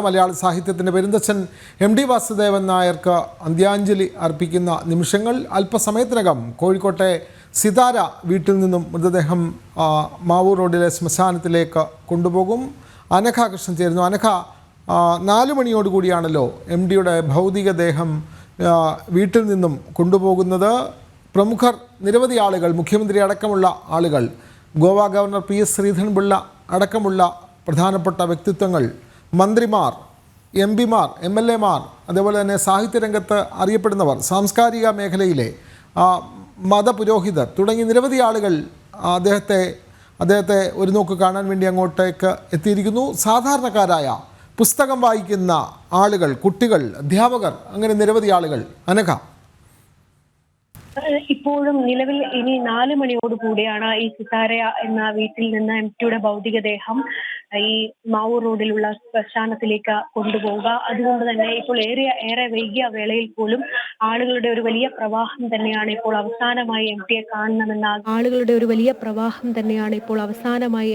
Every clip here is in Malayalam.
മലയാള സാഹിത്യത്തിൻ്റെ പെരുന്തച്ഛൻ എം.ടി. വാസുദേവൻ നായർക്ക് അന്ത്യാഞ്ജലി അർപ്പിക്കുന്ന നിമിഷങ്ങൾ. അല്പസമയത്തിനകം കോഴിക്കോട്ടെ സിതാര വീട്ടിൽ നിന്നും മൃതദേഹം മാവൂർ റോഡിലെ ശ്മശാനത്തിലേക്ക് കൊണ്ടുപോകും. അനഘ കൃഷ്ണൻ ചേരുന്നു. അനഘ, 4 മണിയോടുകൂടിയാണല്ലോ എം.ഡിയുടെ ഭൗതികദേഹം വീട്ടിൽ നിന്നും കൊണ്ടുപോകുന്നത്. പ്രമുഖർ, നിരവധി ആളുകൾ, മുഖ്യമന്ത്രി അടക്കമുള്ള ആളുകൾ, ഗോവ ഗവർണർ P.S. ശ്രീധരൻപിള്ള അടക്കമുള്ള പ്രധാനപ്പെട്ട വ്യക്തിത്വങ്ങൾ, മന്ത്രിമാർ, MP-മാർ, MLA-മാർ, അതേപോലെ തന്നെ സാഹിത്യരംഗത്ത് അറിയപ്പെടുന്നവർ, സാംസ്കാരിക മേഖലയിലെ മതപുരോഹിതർ തുടങ്ങി നിരവധി ആളുകൾ അദ്ദേഹത്തെ ഒരു നോക്ക് കാണാൻ വേണ്ടി അങ്ങോട്ടേക്ക് എത്തിയിരിക്കുന്നു. സാധാരണക്കാരായ പുസ്തകം വായിക്കുന്ന ആളുകൾ, കുട്ടികൾ, അധ്യാപകർ, അങ്ങനെ നിരവധി ആളുകൾ. അനഘ, ഇപ്പോഴും നിലവിൽ ഇനി 4 മണിയോടുകൂടിയാണ് ഈ സിതാര എന്ന വീട്ടിൽ നിന്ന് എം.ടിയുടെ ഭൗതികദേഹം ഈ മാവൂർ റോഡിലുള്ള ശ്മശാനത്തിലേക്ക് കൊണ്ടുപോവുക. അതുകൊണ്ട് തന്നെ ഇപ്പോൾ ഏറെ വൈകിയ വേളയിൽ പോലും ആളുകളുടെ ഒരു വലിയ പ്രവാഹം തന്നെയാണ് ഇപ്പോൾ അവസാനമായി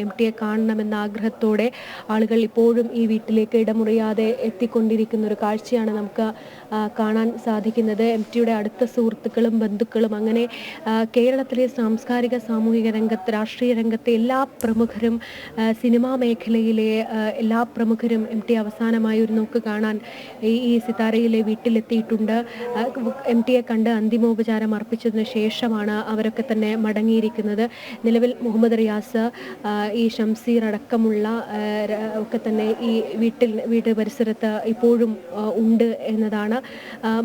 എം.ടിയെ കാണണമെന്ന ആഗ്രഹത്തോടെ ആളുകൾ ഇപ്പോഴും ഈ വീട്ടിലേക്ക് ഇടമുറിയാതെ എത്തിക്കൊണ്ടിരിക്കുന്ന ഒരു കാഴ്ചയാണ് നമുക്ക് കാണാൻ സാധിക്കുന്നത്. എം.ടിയുടെ അടുത്ത സുഹൃത്തുക്കളും ബന്ധുക്കളും, അങ്ങനെ കേരളത്തിലെ സാംസ്കാരിക സാമൂഹിക രംഗത്ത്, രാഷ്ട്രീയ രംഗത്തെ എല്ലാ പ്രമുഖരും, സിനിമാ മേഖലയിലെ എല്ലാ പ്രമുഖരും എം.ടി അവസാനമായി ഒരു നോക്ക് കാണാൻ ഈ സിതാരയിലെ വീട്ടിലെത്തിയിട്ടുണ്ട്. എം.ടിയെ കണ്ട് അന്തിമോപചാരം അർപ്പിച്ചതിന് ശേഷമാണ് അവരൊക്കെ തന്നെ മടങ്ങിയിരിക്കുന്നത്. നിലവിൽ മുഹമ്മദ് റിയാസ്, ഈ ഷംസീർ അടക്കമുള്ള ഒക്കെ തന്നെ ഈ വീട്ട് പരിസരത്ത് ഇപ്പോഴും ഉണ്ട് എന്നതാണ്.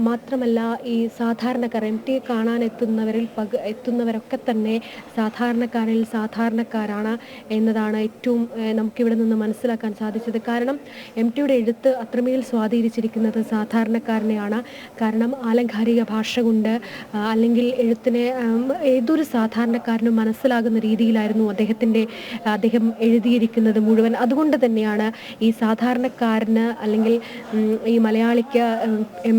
മാത്രമല്ല, ഈ സാധാരണക്കാർ എം.ടിയെ കാണാൻ എത്തുന്നവരൊക്കെ തന്നെ സാധാരണക്കാരിൽ സാധാരണക്കാരാണ് എന്നതാണ് ഏറ്റവും നമുക്കിവിടെ നിന്ന് മനസ്സിലാക്കാൻ സാധിച്ചത്. കാരണം എം.ടിയുടെ എഴുത്ത് അത്രമേൽ സ്വാധീനിച്ചിരിക്കുന്നത് സാധാരണക്കാരനെയാണ്. കാരണം ആലങ്കാരിക ഭാഷ കൊണ്ട്, അല്ലെങ്കിൽ എഴുത്തിനെ ഏതൊരു സാധാരണക്കാരനും മനസ്സിലാകുന്ന രീതിയിലായിരുന്നു അദ്ദേഹം എഴുതിയിരിക്കുന്നത് മുഴുവൻ. അതുകൊണ്ട് തന്നെയാണ് ഈ സാധാരണക്കാരന്, അല്ലെങ്കിൽ ഈ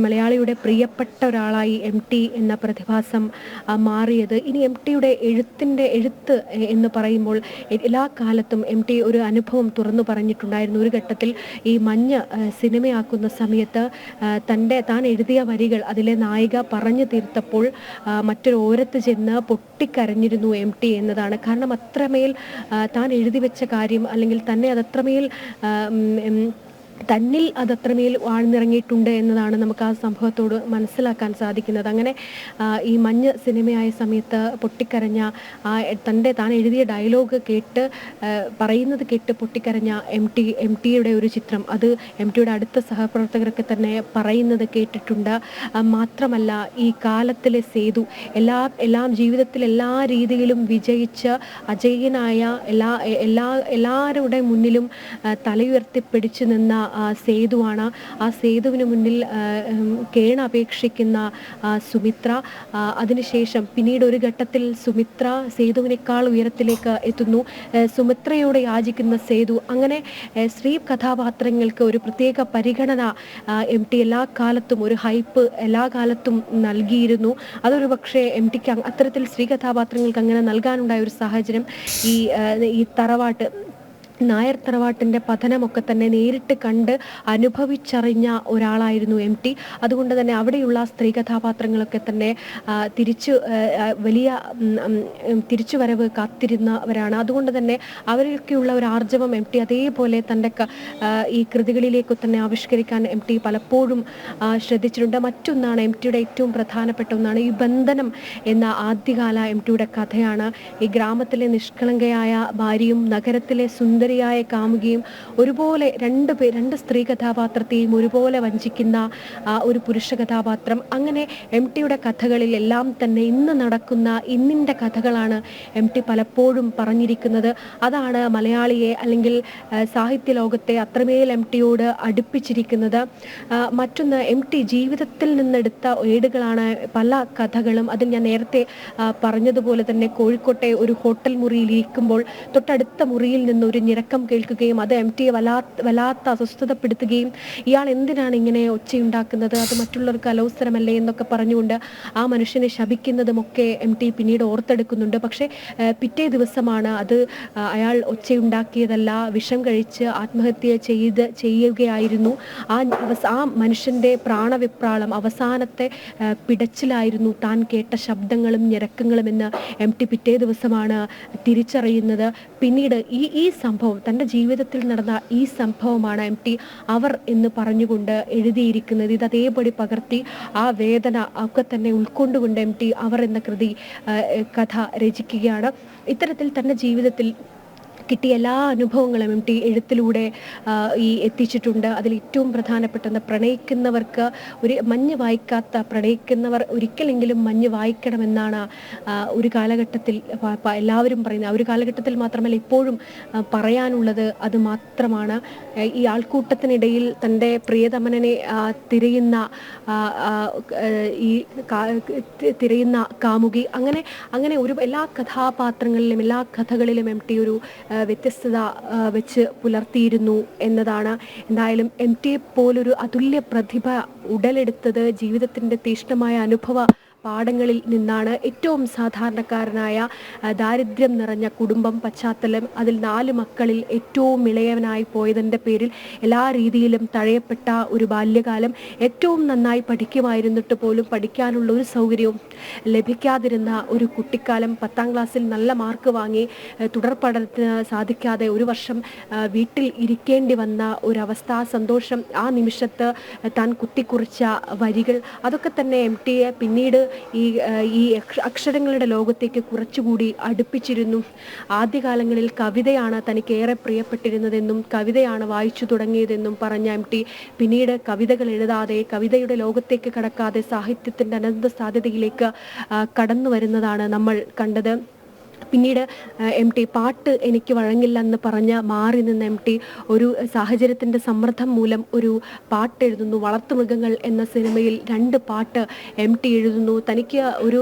മലയാളിയുടെ പ്രിയപ്പെട്ട ഒരാളായി എം.ടി എന്ന പ്രതിഭാസം മാറിയത്. ഇനി എം.ടിയുടെ എഴുത്ത് എന്ന് പറയുമ്പോൾ എല്ലാ കാലത്തും എം.ടി ഒരു അനുഭവം തുറന്നു പറഞ്ഞിട്ടുണ്ടായിരുന്നു. ഒരു ഘട്ടത്തിൽ ഈ മഞ്ഞ് സിനിമയാക്കുന്ന സമയത്ത് താൻ എഴുതിയ വരികൾ അതിലെ നായിക പറഞ്ഞു തീർത്തപ്പോൾ മറ്റൊരു ഓരത്ത് ചെന്ന് പൊട്ടിക്കരഞ്ഞിരുന്നു എം.ടി എന്നതാണ്. കാരണം അത്രമേൽ താൻ എഴുതി വെച്ച കാര്യം, അല്ലെങ്കിൽ തന്നിൽ അതത്രമേൽ ആഴ്ന്നിറങ്ങിയിട്ടുണ്ട് എന്നതാണ് നമുക്ക് ആ സംഭവത്തോട് മനസ്സിലാക്കാൻ സാധിക്കുന്നത്. അങ്ങനെ ഈ മഞ്ഞ് സിനിമയായ സമയത്ത് പൊട്ടിക്കരഞ്ഞ, താൻ എഴുതിയ ഡയലോഗ് പറയുന്നത് കേട്ട് പൊട്ടിക്കരഞ്ഞ എം.ടിയുടെ ഒരു ചിത്രം, അത് എം.ടിയുടെ അടുത്ത സഹപ്രവർത്തകരൊക്കെ തന്നെ പറയുന്നത് കേട്ടിട്ടുണ്ട്. മാത്രമല്ല, ഈ കാലത്തിലെ സേതു, എല്ലാം ജീവിതത്തിൽ എല്ലാ രീതിയിലും വിജയിച്ച് അജയ്യനായ എല്ലാവരുടെ മുന്നിലും തലയുയർത്തി പിടിച്ചു നിന്ന സേതുവാണ്. ആ സേതുവിന് മുന്നിൽ കേണപേക്ഷിക്കുന്ന സുമിത്ര. അതിനുശേഷം പിന്നീട് ഒരു ഘട്ടത്തിൽ സുമിത്ര സേതുവിനേക്കാൾ ഉയരത്തിലേക്ക് എത്തുന്നു. സുമിത്രയോട് യാചിക്കുന്ന സേതു. അങ്ങനെ സ്ത്രീ കഥാപാത്രങ്ങൾക്ക് ഒരു പ്രത്യേക പരിഗണന എം.ടി എല്ലാ കാലത്തും, ഒരു ഹൈപ്പ് എല്ലാ കാലത്തും നൽകിയിരുന്നു. അതൊരു പക്ഷേ എം.ടിക്ക് അത്തരത്തിൽ സ്ത്രീ കഥാപാത്രങ്ങൾക്ക് അങ്ങനെ നൽകാനുണ്ടായ ഒരു സാഹചര്യം ഈ നായർ തറവാട്ടിൻ്റെ പതനമൊക്കെ തന്നെ നേരിട്ട് കണ്ട് അനുഭവിച്ചറിഞ്ഞ ഒരാളായിരുന്നു എം.ടി. അതുകൊണ്ട് തന്നെ അവിടെയുള്ള സ്ത്രീ കഥാപാത്രങ്ങളൊക്കെ തന്നെ തിരിച്ചുവരവ് കാത്തിരുന്നവരാണ്. അതുകൊണ്ട് തന്നെ അവരൊക്കെയുള്ള ഒരു ആർജവം എം.ടി അതേപോലെ തൻ്റെ ഈ കൃതികളിലേക്ക് തന്നെ ആവിഷ്കരിക്കാൻ എം.ടി പലപ്പോഴും ശ്രദ്ധിച്ചിട്ടുണ്ട്. മറ്റൊന്നാണ്, എം.ടിയുടെ ഏറ്റവും പ്രധാനപ്പെട്ട ഒന്നാണ് ഈ ബന്ധനം എന്ന ആദ്യകാല എം.ടിയുടെ കഥയാണ്. ഈ ഗ്രാമത്തിലെ നിഷ്കളങ്കയായ ഭാര്യയും നഗരത്തിലെ സുന്ദരിയായ കാമുകിയും ഒരുപോലെ രണ്ട് സ്ത്രീ കഥാപാത്രത്തെയും ഒരുപോലെ വഞ്ചിക്കുന്ന ഒരു പുരുഷ കഥാപാത്രം. അങ്ങനെ എം.ടിയുടെ കഥകളിൽ എല്ലാം തന്നെ ഇന്ന് നടക്കുന്ന ഇന്നിൻ്റെ കഥകളാണ് എം.ടി പലപ്പോഴും പറഞ്ഞിരിക്കുന്നത്. അതാണ് മലയാളിയെ, അല്ലെങ്കിൽ സാഹിത്യ ലോകത്തെ അത്രമേൽ എം.ടിയോട് അടുപ്പിച്ചിരിക്കുന്നത്. മറ്റൊന്ന്, എം.ടി ജീവിതത്തിൽ നിന്നെടുത്ത ഏടുകളാണ് പല കഥകളും. അത് ഞാൻ നേരത്തെ പറഞ്ഞതുപോലെ തന്നെ കോഴിക്കോട്ടെ ഒരു ഹോട്ടൽ മുറിയിൽ ഇരിക്കുമ്പോൾ തൊട്ടടുത്ത മുറിയിൽ നിന്ന് ഒരു ഞരക്കം കേൾക്കുകയും അത് എം ടിയെ വല്ലാത്ത അസ്വസ്ഥതപ്പെടുത്തുകയും ഇയാൾ എന്തിനാണ് ഇങ്ങനെ ഒച്ചയുണ്ടാക്കുന്നത്, അത് മറ്റുള്ളവർക്ക് അലോസരമല്ലേ എന്നൊക്കെ പറഞ്ഞുകൊണ്ട് ആ മനുഷ്യനെ ശപിക്കുന്നതുമൊക്കെ എം ടി പിന്നീട് ഓർത്തെടുക്കുന്നുണ്ട്. പക്ഷേ പിറ്റേ ദിവസമാണ് അത് അയാൾ ഒച്ചയുണ്ടാക്കിയതല്ല, വിഷം കഴിച്ച് ആത്മഹത്യ ചെയ്യുകയായിരുന്നു. ആ മനുഷ്യൻ്റെ പ്രാണവിപ്രാളം, അവസാനത്തെ പിടച്ചിലായിരുന്നു താൻ കേട്ട ശബ്ദങ്ങളും ഞരക്കങ്ങളും എന്ന് എം ടി പിറ്റേ ദിവസമാണ് തിരിച്ചറിയുന്നത്. പിന്നീട് ഈ സംഭവം, തൻ്റെ ജീവിതത്തിൽ നടന്ന ഈ സംഭവമാണ് എം ടി അവർ എന്ന് പറഞ്ഞുകൊണ്ട് എഴുതിയിരിക്കുന്നത്. ഇത് അതേപടി പകർത്തി ആ വേദന ഒക്കെ തന്നെ ഉൾക്കൊണ്ടുകൊണ്ട് എം ടി അവർ എന്ന കഥ രചിക്കുകയാണ്. ഇത്തരത്തിൽ തൻ്റെ ജീവിതത്തിൽ കിട്ടിയ എല്ലാ അനുഭവങ്ങളും എം ടി എഴുത്തിലൂടെ എത്തിച്ചിട്ടുണ്ട്. അതിൽ ഏറ്റവും പ്രധാനപ്പെട്ടത് പ്രണയിക്കുന്നവർക്ക് പ്രണയിക്കുന്നവർ ഒരിക്കലെങ്കിലും മഞ്ഞ് വായിക്കണമെന്നാണ് ഒരു കാലഘട്ടത്തിൽ എല്ലാവരും പറയുന്നത്. ഒരു കാലഘട്ടത്തിൽ മാത്രമല്ല ഇപ്പോഴും പറയാനുള്ളത് അത് മാത്രമാണ്. ഈ ആൾക്കൂട്ടത്തിനിടയിൽ തൻ്റെ പ്രിയതമനെ തിരയുന്ന കാമുകി, അങ്ങനെ ഒരു എല്ലാ കഥാപാത്രങ്ങളിലും എല്ലാ കഥകളിലും എം ടി ഒരു വ്യത്യസ്തത വെച്ച് പുലർത്തിയിരുന്നു എന്നതാണ്. എന്തായാലും എം ടിയെ പോലൊരു അതുല്യ പ്രതിഭ ഉടലെടുത്തത് ജീവിതത്തിൻ്റെ തീക്ഷ്ണമായ അനുഭവ പാഠങ്ങളിൽ നിന്നാണ്. ഏറ്റവും സാധാരണക്കാരനായ ദാരിദ്ര്യം നിറഞ്ഞ കുടുംബം പശ്ചാത്തലം, അതിൽ 4 മക്കളിൽ ഏറ്റവും ഇളയവനായി പോയതിൻ്റെ പേരിൽ എല്ലാ രീതിയിലും തഴയപ്പെട്ട ഒരു ബാല്യകാലം, ഏറ്റവും നന്നായി പഠിക്കുമായിരുന്നിട്ട് പോലും പഠിക്കാനുള്ള ഒരു സൗകര്യവും ലഭിക്കാതിരുന്ന ഒരു കുട്ടിക്കാലം, 10ാം ക്ലാസ്സിൽ നല്ല മാർക്ക് വാങ്ങി തുടർ പഠനത്തിന് സാധിക്കാതെ ഒരു വർഷം വീട്ടിൽ ഇരിക്കേണ്ടി വന്ന ഒരവസ്ഥ, സന്തോഷം, ആ നിമിഷത്ത് താൻ കുത്തിക്കുറിച്ച വരികൾ, അതൊക്കെ തന്നെ എം ടിയെ പിന്നീട് ഈ അക്ഷരങ്ങളുടെ ലോകത്തേക്ക് കുറച്ചുകൂടി അടുപ്പിച്ചിരുന്നു. ആദ്യകാലങ്ങളിൽ കവിതയാണ് തനിക്ക് ഏറെ പ്രിയപ്പെട്ടിരുന്നതെന്നും കവിതയാണ് വായിച്ചു തുടങ്ങിയതെന്നും പറഞ്ഞ എം ടി പിന്നീട് കവിതകൾ എഴുതാതെ, കവിതയുടെ ലോകത്തേക്ക് കടക്കാതെ സാഹിത്യത്തിൻ്റെ അനന്ത സാധ്യതയിലേക്ക് കടന്നു വരുന്നതാണ് നമ്മൾ കണ്ടത്. പിന്നീട് എം ടി പാട്ട് എനിക്ക് വഴങ്ങില്ലെന്ന് പറഞ്ഞ് മാറി നിന്ന് എം ടി ഒരു സാഹചര്യത്തിൻ്റെ സമ്മർദ്ദം മൂലം ഒരു പാട്ട് എഴുതുന്നു. വളർത്തുമൃഗങ്ങൾ എന്ന സിനിമയിൽ 2 പാട്ട് എം ടി എഴുതുന്നു. തനിക്ക് ഒരു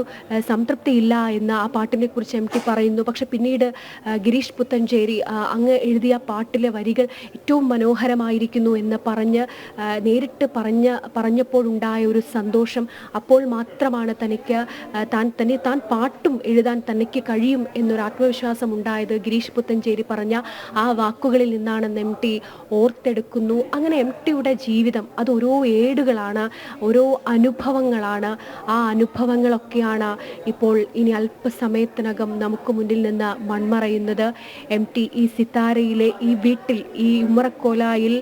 സംതൃപ്തിയില്ല എന്ന് ആ പാട്ടിനെ കുറിച്ച് എം ടി പറയുന്നു. പക്ഷെ പിന്നീട് ഗിരീഷ് പുത്തഞ്ചേരി അങ്ങ് എഴുതിയ പാട്ടിലെ വരികൾ ഏറ്റവും മനോഹരമായിരിക്കുന്നു എന്ന് നേരിട്ട് പറഞ്ഞപ്പോഴുണ്ടായ ഒരു സന്തോഷം, അപ്പോൾ മാത്രമാണ് താൻ പാട്ടും എഴുതാൻ തനിക്ക് കഴിയും എന്നൊരു ആത്മവിശ്വാസം ഉണ്ടായത് ഗിരീഷ് പുത്തഞ്ചേരി പറഞ്ഞ ആ വാക്കുകളിൽ നിന്നാണെന്ന് എം ടി ഓർത്തെടുക്കുന്നു. അങ്ങനെ എം ടിയുടെ ജീവിതം അത് ഓരോ ഏടുകളാണ്, ഓരോ അനുഭവങ്ങളാണ്. ആ അനുഭവങ്ങളൊക്കെയാണ് ഇപ്പോൾ ഇനി അല്പസമയത്തിനകം നമുക്ക് മുന്നിൽ നിന്ന് മൺമറയുന്നത്. എം ടി ഈ സിത്താരയിലെ ഈ വീട്ടിൽ, ഈ ഉമ്മറക്കോലായിൽ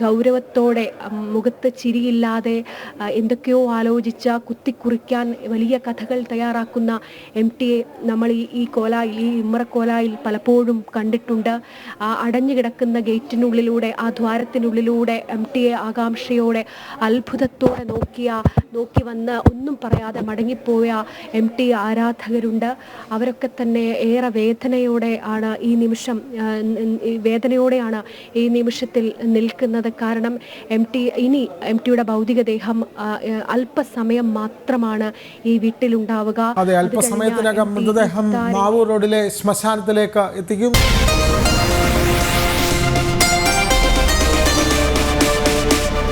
ഗൗരവത്തോടെ, മുഖത്ത് ചിരിയില്ലാതെ എന്തൊക്കെയോ ആലോചിച്ച കുത്തിക്കുറിക്കാൻ വലിയ കഥകൾ തയ്യാറാക്കുന്ന എം ടിയെ നമ്മൾ ഈ ഉമ്മറക്കോലായിൽ പലപ്പോഴും കണ്ടിട്ടുണ്ട്. ആ അടഞ്ഞു കിടക്കുന്ന ഗേറ്റിനുള്ളിലൂടെ, ആ ദ്വാരത്തിനുള്ളിലൂടെ എം ടിയെ ആകാംക്ഷയോടെ അത്ഭുതത്തോടെ നോക്കി വന്ന് ഒന്നും പറയാതെ മടങ്ങിപ്പോയ എം ടി ആരാധകരുണ്ട്. അവരൊക്കെ തന്നെ ഏറെ വേദനയോടെയാണ് ഈ നിമിഷത്തിൽ നിൽക്കുന്നത്. കാരണം എം ടിയുടെ ഭൗതികദേഹം അല്പസമയം മാത്രമാണ് ഈ വീട്ടിലുണ്ടാവുക. അല്പസമയത്തിനകം മൃതദേഹം മാവൂർ റോഡിലെ ശ്മശാനത്തിലേക്ക് എത്തിക്കും.